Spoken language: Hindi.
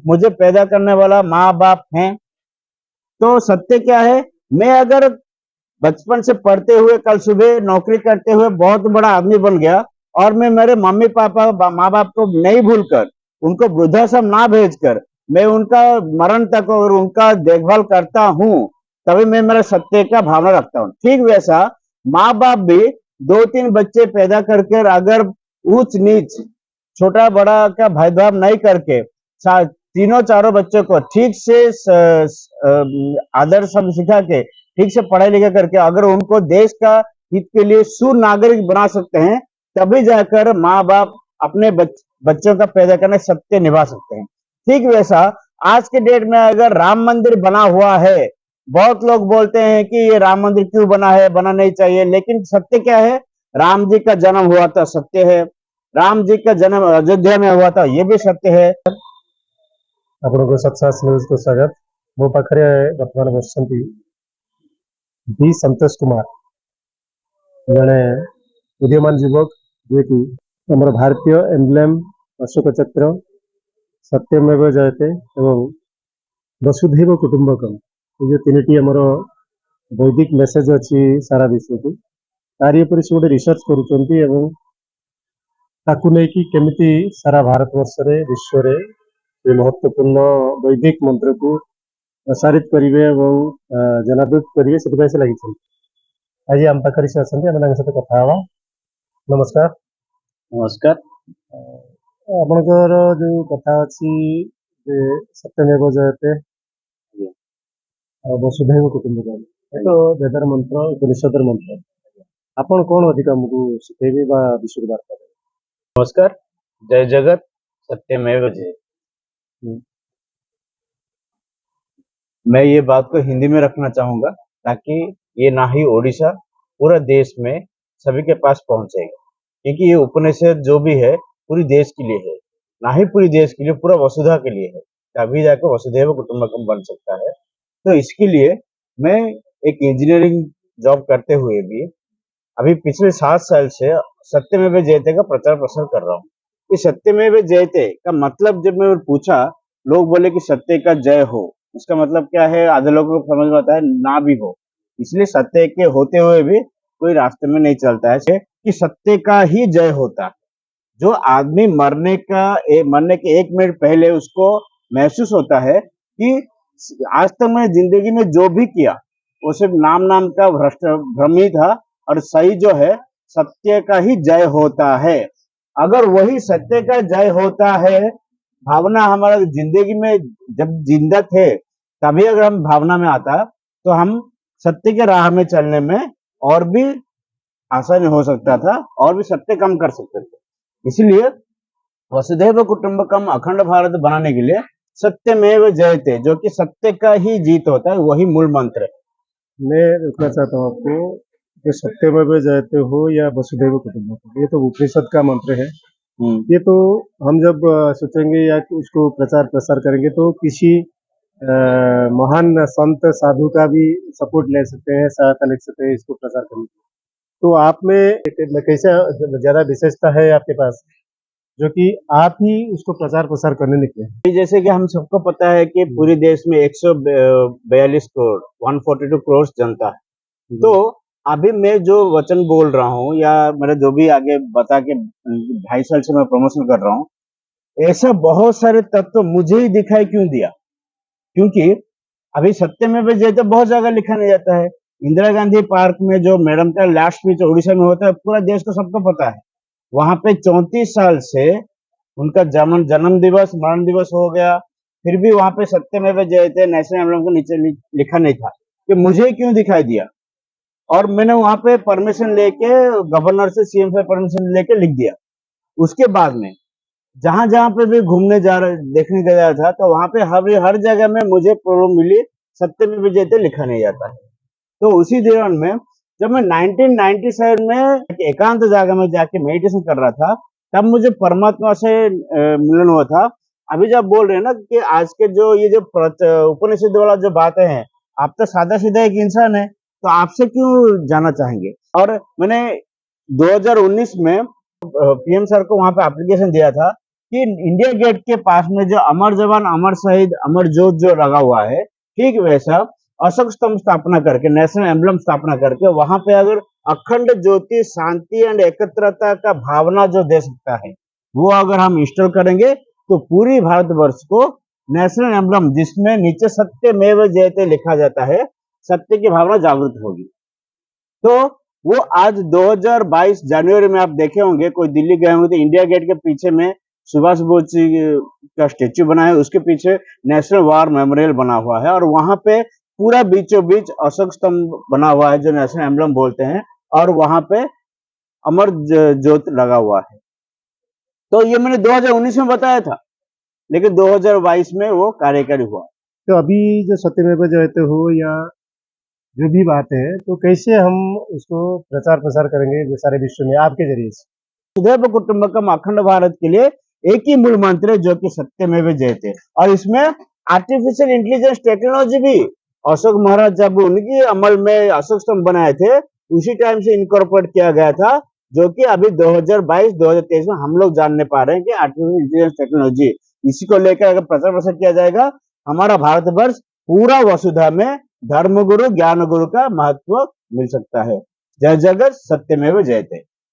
मुझे पैदा करने वाला माँ बाप हैं। तो सत्य क्या है, मैं अगर बचपन से पढ़ते हुए कल सुबह नौकरी करते हुए बहुत बड़ा आदमी बन गया और मैं मेरे मम्मी पापा माँ बाप को नहीं भूलकर, उनको वृद्धाश्रम ना भेजकर मैं उनका मरण तक और उनका देखभाल करता हूँ, तभी मैं मेरा सत्य का भावना रखता हूँ। ठीक वैसा माँ बाप भी दो तीन बच्चे पैदा करके अगर ऊंच नीच छोटा बड़ा का भेदभाव नहीं करके तीनों चारों बच्चों को ठीक से आदर्श सब सिखा के ठीक से पढ़ाई लिखा करके अगर उनको देश का हित के लिए सुनागरिक बना सकते हैं, तभी जाकर माँ बाप अपने बच्चों का पैदा करने सत्य निभा सकते हैं। ठीक वैसा आज के डेट में अगर राम मंदिर बना हुआ है, बहुत लोग बोलते हैं कि ये राम मंदिर क्यों बना है, बना नहीं चाहिए, लेकिन सत्य क्या है, राम जी का जन्म हुआ था, सत्य है। राम जी का जन्म अयोध्या में हुआ था, ये भी सत्य है। आपको सत्सास न्यूज को स्वागत। मो पाखे बर्तमान बसती बी संतोष कुमार, जड़े उदीयमान युवक जे कि आम भारतीय एम्ब्लेम अशोक चक्र, सत्यमेव जयते एवं वसुधैव कुटुंबकम, ये तीन आमर वैदिक मेसेज अच्छी सारा विषय को तारी पर से गोटे रिसर्च करुँच केमिति सारा भारत वर्ष रे विश्व रे ये महत्वपूर्ण वैदिक मंत्र को प्रसारित करेंगे और जनादृत करेंगे से लगी। आज आम पाखे से अच्छा आम सहित कथा हाँ। नमस्कार। नमस्कार। आपणकर जो कथा अच्छी सत्यमेव जयते वसुधैव कुटुंबकम, तो वेदर मंत्र उपनिषदर मंत्र, आपण कौन अधिक आमको शिखेबे बा विश्व वार्ता। नमस्कार। जय जगत सत्यमेव जय। मैं ये बात को हिंदी में रखना चाहूंगा ताकि ये ना ही ओडिशा पूरा देश में सभी के पास पहुंचेगा, क्योंकि ये उपनिषद जो भी है पूरी देश के लिए है, ना ही पूरी देश के लिए, पूरा वसुधा के लिए है, तभी जाकर वसुधैव कुटुंबकम बन सकता है। तो इसके लिए मैं एक इंजीनियरिंग जॉब करते हुए भी अभी पिछले 7 साल से सत्यमेव जयते का प्रचार प्रसार कर रहा हूँ। इस सत्यमेव जयते का मतलब जब मैं पूछा, लोग बोले कि सत्य का जय हो, उसका मतलब क्या है, आधे लोगों को समझ में आता है ना भी हो, इसलिए सत्य के होते हुए भी कोई रास्ते में नहीं चलता है कि सत्य का ही जय होता है। जो आदमी मरने के 1 मिनट पहले उसको महसूस होता है कि आज तक मैं जिंदगी में जो भी किया वो सिर्फ नाम का भ्रम ही था, और सही जो है सत्य का ही जय होता है। अगर वही सत्य का जय होता है, भावना हमारा जिंदगी में जब जिंदा थे तभी अगर हम भावना में आता तो हम सत्य के राह में चलने में और भी आसानी हो सकता था और भी सत्य कम कर सकते थे। इसलिए वसुधैव कुटुंबकम अखंड भारत बनाने के लिए सत्यमेव जयते, जो कि सत्य का ही जीत होता है, वही मूल मंत्र है। मैं रुकना चाहता हूँ आपको कि सत्यमेव जयते हो या वसुधैव कुटुंबकम, ये तो उपनिषद का मंत्र है। ये तो हम जब सोचेंगे या उसको प्रचार प्रसार करेंगे तो किसी महान संत साधु का भी सपोर्ट ले सकते हैं, सहायता ले सकते हैं इसको प्रचार करने की। तो आप में कैसा ज्यादा विशेषता है आपके पास जो कि आप ही उसको प्रचार प्रसार करने निकले? जैसे कि हम सबको पता है कि पूरे देश में 142 करोड़ 142 करोड़ जनता है। तो अभी मैं जो वचन बोल रहा हूँ या मेरा जो भी आगे बता के 2.5 साल से मैं प्रमोशन कर रहा हूँ, ऐसा बहुत सारे तत्व मुझे ही दिखाई क्यों दिया, क्योंकि अभी सत्यमेव जयते बहुत जगह लिखा नहीं जाता है। इंदिरा गांधी पार्क में जो मैडम का लास्ट स्पीच उड़ीसा में होता है, पूरा देश को सबको पता है। वहां पे 34 साल से उनका जन्म दिवस मरण दिवस हो गया, फिर भी वहां पे सत्यमेव जयते नेशनल एंथम के नीचे लिखा नहीं था, कि मुझे क्यों दिखाई दिया। और मैंने वहां पे परमिशन लेके गवर्नर से, सीएम से परमिशन लेके लिख दिया। उसके बाद में जहां जहां पे भी घूमने देखने गया था, तो वहां पे हर जगह में मुझे प्रॉब्लम मिली, सत्यमेव जयते लिखा नहीं जाता है। तो उसी दौरान में जब मैं 1997 में एकांत जगह में जाके मेडिटेशन कर रहा था, तब मुझे परमात्मा से मिलन हुआ था। अभी जब बोल रहे हैं ना कि आज के जो ये जो उपनिषद वाला जो बातें हैं, आप तो सादा सीधा एक इंसान है, तो आपसे क्यों जाना चाहेंगे। और मैंने 2019 में पीएम सर को वहां पे एप्लीकेशन दिया था कि इंडिया गेट के पास में जो अमर जवान अमर शहीद अमर जोत जो लगा हुआ है, ठीक वैसा अशोक स्तंभ स्थापना करके, नेशनल एम्बलम स्थापना करके वहां पे अगर अखंड ज्योति शांति एंड एकत्रता का भावना जो दे सकता है, वो अगर हम इंस्टॉल करेंगे तो पूरी भारतवर्ष को नेशनल एम्बलम जिसमें नीचे सत्यमेव जयते लिखा जाता है, सत्य की भावना जागृत होगी। तो वो आज 2022 जनवरी में आप देखे होंगे, कोई दिल्ली गए होंगे तो इंडिया गेट के पीछे में सुभाष बोस जी का स्टेच्यू बना है, उसके पीछे नेशनल वॉर मेमोरियल बना हुआ है और वहां पे पूरा बीचों बीच अशोक स्तंभ बना हुआ है जो नेशनल एम्बलम बोलते हैं, और वहां पे अमर ज्योत लगा हुआ है। तो ये मैंने 2019 में बताया था, लेकिन 2022 में वो कार्यकारी हुआ। तो अभी जो सत्यमेव जयते हो या जो भी बात है, तो कैसे हम उसको प्रचार प्रसार करेंगे सारे विश्व में आपके जरिए से? वसुधैव कुटुंबकम अखंड भारत के लिए एक ही मूल मंत्र है जो कि सत्यमेव जयते, और इसमें आर्टिफिशियल इंटेलिजेंस टेक्नोलॉजी भी अशोक महाराज जब उनकी अमल में अशोक स्तंभ बनाए थे उसी टाइम से इनकॉर्पोरेट किया गया था, जो कि अभी 2022-2023 में हम लोग जानने पा रहे हैं कि आर्टिफिशियल इंटेलिजेंस टेक्नोलॉजी, इसी को लेकर अगर प्रचार प्रसार किया जाएगा, हमारा भारतवर्ष पूरा वसुधा में धर्मगुरु ज्ञान गुरु का महत्व मिल सकता है। जय जगत सत्यमेव जयते।